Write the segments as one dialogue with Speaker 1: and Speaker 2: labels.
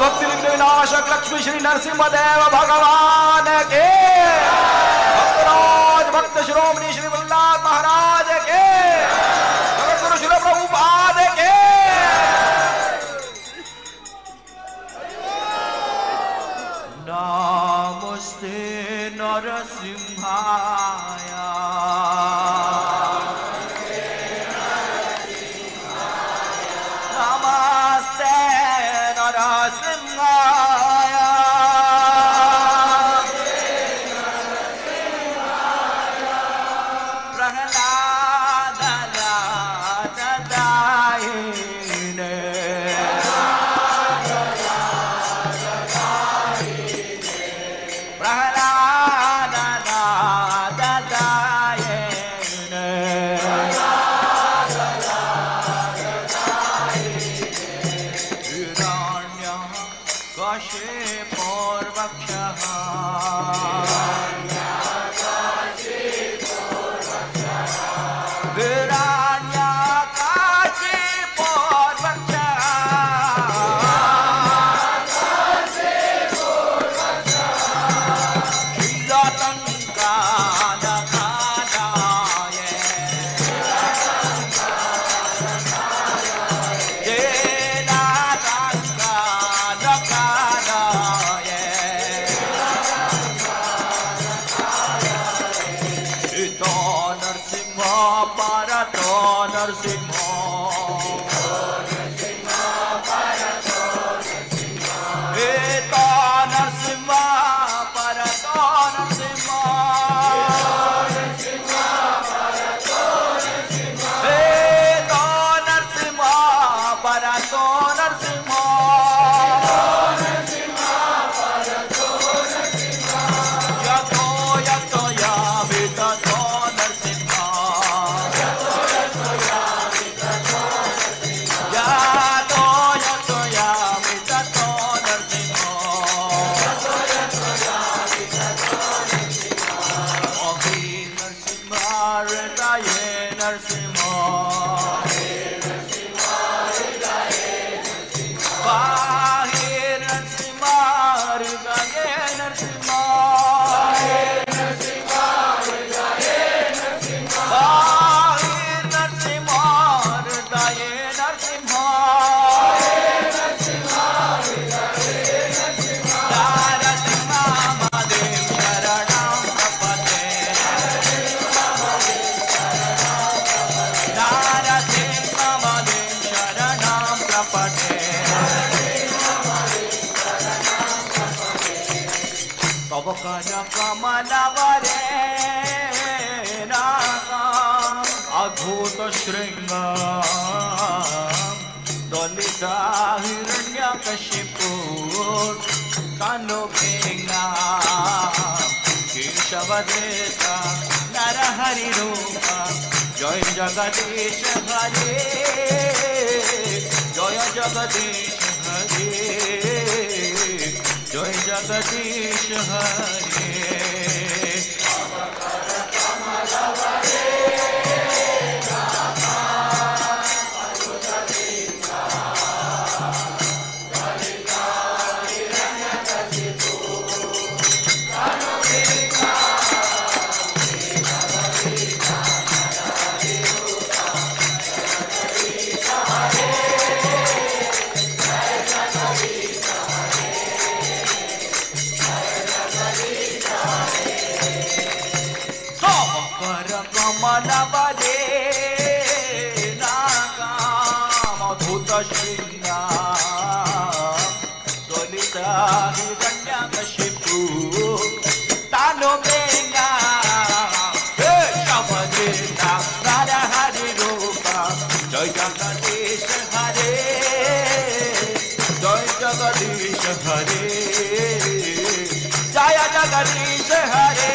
Speaker 1: भक्ति विघ्न विनाशक लक्ष्मी श्री नरसिंहदेव भगवान के, भक्तराज भक्त शिरोमणि श्री वल्लभ महाराज के, जगतगुरु श्री प्रभुपाद के। नमस्ते नरसिंहाय, नमस्ते नरसिंहाय, प्रहलाद दायिने, प्रहलाद दायिने, कश्यपोर्वक्षः, कमलवरे अद्भुत श्रृंग दलिता हिरण्यकशिपु कानुभेंगा केशवदेता नरहरि रूपा जय जगदीश हरे, जय जगदीश हरे, जय जगदीश हरे। कमलवरे अद्भुत श्रृंग दलिता हिरण्यकशिपु तानुभेंगा केशवदेता नरहरि रूपा जय जगदीश हरे, जय जगदीश हरे, जय जगदीश हरे।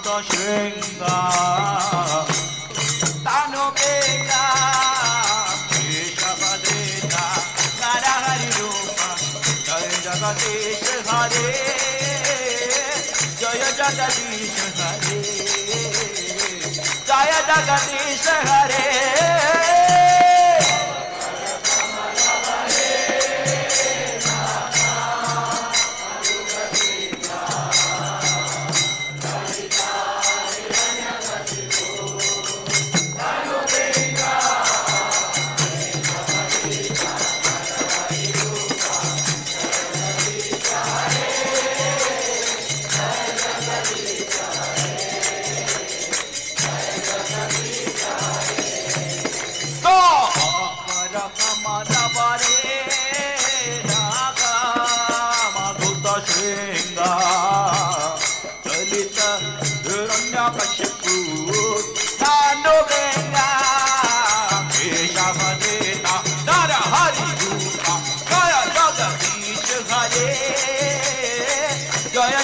Speaker 1: Shringa Tano Beka Keshavadeta Narahari Rupa Jaya Jagadish Hare Jaya Jagadish Hare Jaya Jagadish Hare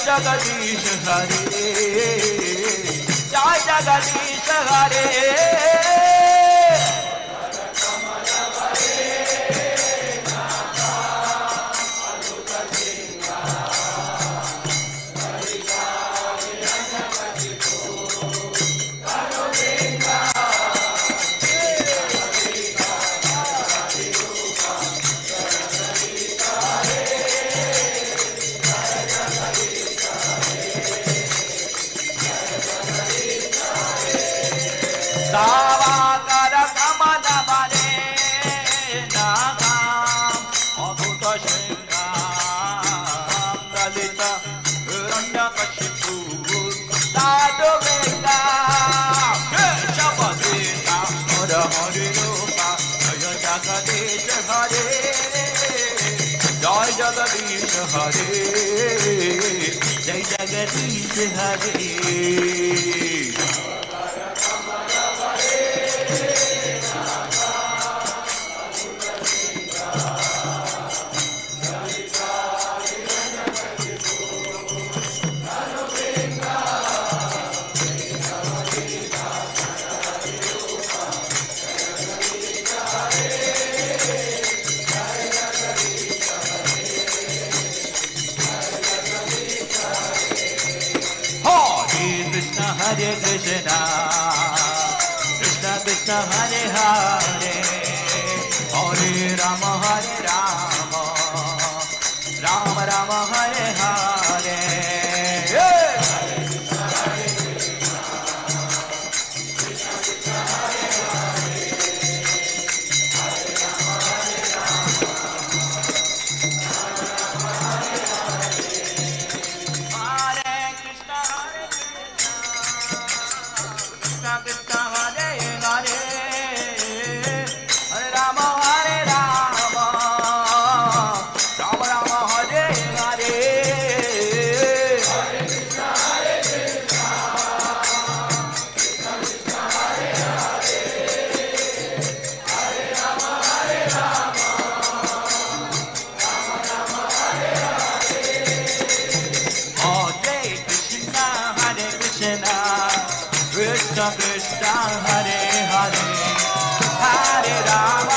Speaker 1: Jagadish Hare Jai Jagadish Hare Jagadish Hare Jai Jagadish Hare Hare Krishna, Krishna Krishna Hare Hare, Hare Rama Hare Rama, Rama Rama Hare Hare. Krishna Krishna Hare Hare Hare Rama